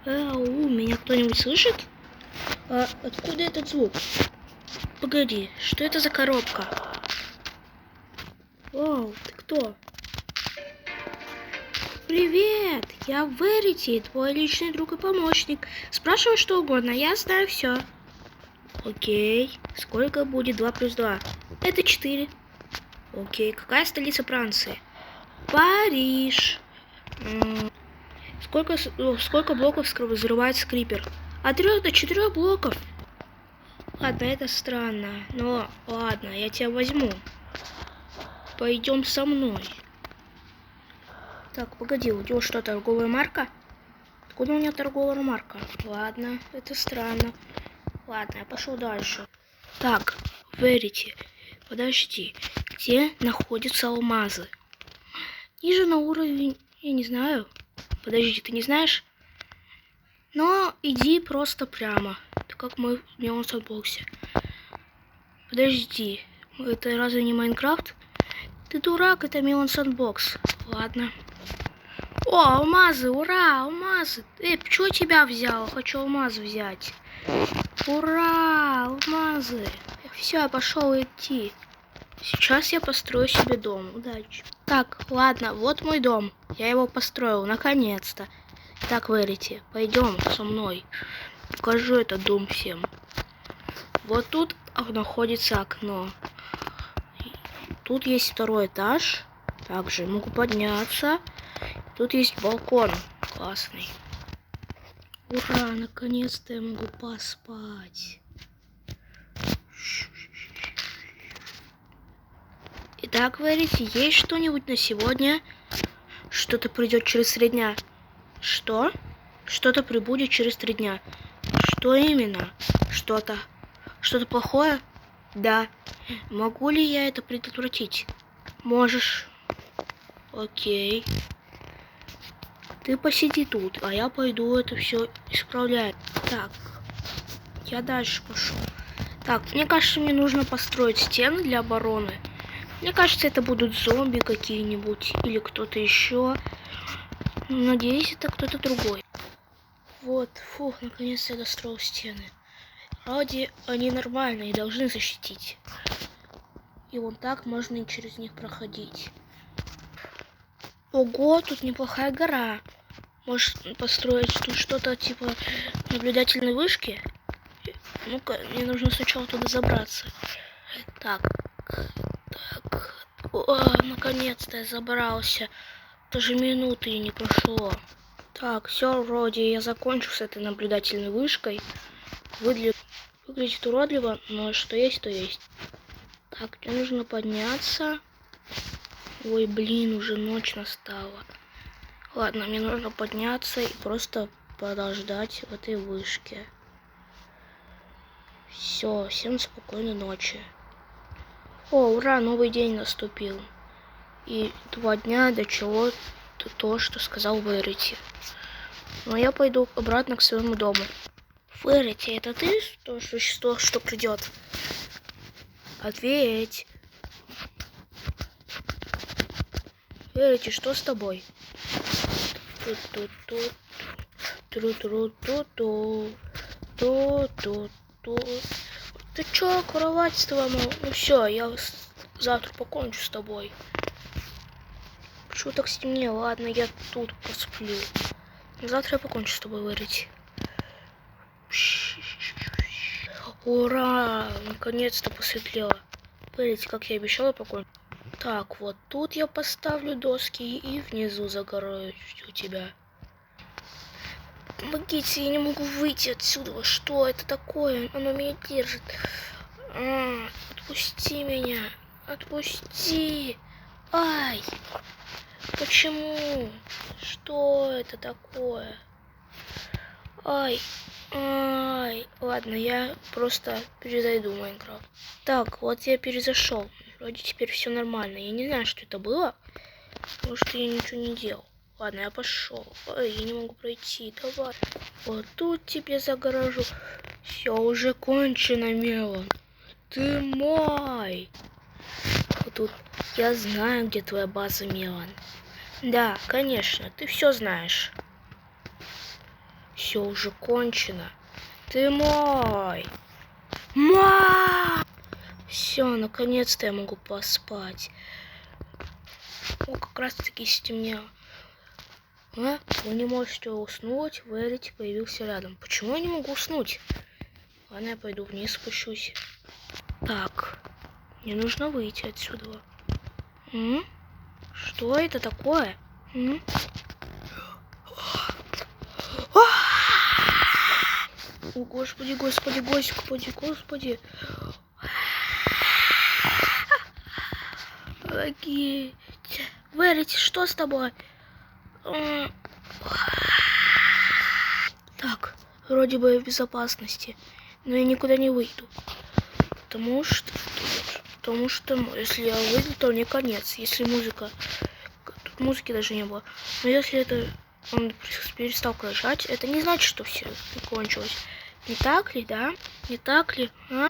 Меня кто-нибудь слышит? А откуда этот звук? Погоди, что это за коробка? Вау, ты кто? Привет, я Верити, твой личный друг и помощник. Спрашивай что угодно, я знаю все. Окей, сколько будет 2 плюс 2? Это 4. Окей, какая столица Франции? Париж. Сколько блоков взрывает скрипер? От 3 до 4 блоков. Ладно, это странно, но ладно, я тебя возьму. Пойдем со мной. Так, погоди, у тебя что, торговая марка? Откуда у меня торговая марка? Ладно, это странно. Ладно, я пошел дальше. Так, Верити, подожди, где находятся алмазы? Ниже на уровень, я не знаю. Подожди, ты не знаешь? Но иди просто прямо. Это как мы в Мелон Сэндбоксе. Подожди, это разве не Майнкрафт? Ты дурак, это Мелон Сэндбокс. Ладно. О, алмазы, ура, алмазы. Почему тебя взял? Хочу алмазы взять. Ура, алмазы. Все, я пошел идти. Сейчас я построю себе дом. Удачи. Так, ладно, вот мой дом. Я его построил, наконец-то. Так, Верити, пойдем со мной. Покажу этот дом всем. Вот тут находится окно. Тут есть второй этаж. Также могу подняться. Тут есть балкон. Классный. Ура, наконец-то я могу поспать. Итак, Верити, есть что-нибудь на сегодня? Что-то придет через 3 дня. Что? Что-то прибудет через 3 дня. Что именно? Что-то. Что-то плохое? Да. Могу ли я это предотвратить? Можешь. Окей. Ты посиди тут, а я пойду это все исправлять. Так. Я дальше пошел. Так, мне кажется, мне нужно построить стены для обороны. Мне кажется, это будут зомби какие-нибудь или кто-то еще. Надеюсь, это кто-то другой. Вот, фух, наконец-то я достроил стены. Вроде они нормальные и должны защитить. И вон так можно и через них проходить. Ого, тут неплохая гора. Может построить тут что-то типа наблюдательной вышки? Ну-ка, мне нужно сначала туда забраться. Так. О, наконец-то я забрался. Даже минуты и не прошло. Так, все, вроде я закончу с этой наблюдательной вышкой. Выглядит уродливо, но что есть, то есть. Так, мне нужно подняться. Ой, блин, уже ночь настала. Ладно, мне нужно подняться и просто подождать в этой вышке. Все, всем спокойной ночи. О, ура, новый день наступил. И 2 дня до чего то, что сказал Верити. Но я пойду обратно к своему дому. Верити, это ты то существо, что придет? Ответь. Верити, что с тобой? Ты чё, кровать-то? Ну все, я завтра покончу с тобой. Почему так стемнело? Ладно, я тут посплю. Завтра я покончу с тобой, Верити. Ура! Наконец-то посветлело. Верити, как я обещала, покончу. Так, вот тут я поставлю доски и внизу загораю у тебя. Помогите, я не могу выйти отсюда. Что это такое? Оно меня держит. Отпусти меня. Отпусти. Ай. Почему? Что это такое? Ай. Ладно, я просто перезайду в Майнкрафт. Так, вот я перезашел. Вроде теперь все нормально. Я не знаю, что это было. Потому что я ничего не делал. Ладно, я пошел. Ой, я не могу пройти. Давай. Вот тут тебе загоражу. Все уже кончено, Мелон. Ты мой. Вот тут я знаю, где твоя база, Мелон. Да, конечно, ты все знаешь. Все уже кончено. Ты мой. Ма! Все, наконец-то я могу поспать. О, как раз таки стемнело. А? Вы не можете уснуть, Верити появился рядом. Почему я не могу уснуть? Ладно, я пойду вниз спущусь. Так, мне нужно выйти отсюда. Что это такое? О, господи, господи, господи, господи. Офигеть. Верити, что с тобой? Так, вроде бы я в безопасности, но я никуда не выйду. Потому что если я выйду, то мне конец. Если музыка... Тут музыки даже не было. Но если это он перестал кричать, это не значит, что все кончилось. Не так ли, да? Не так ли? А?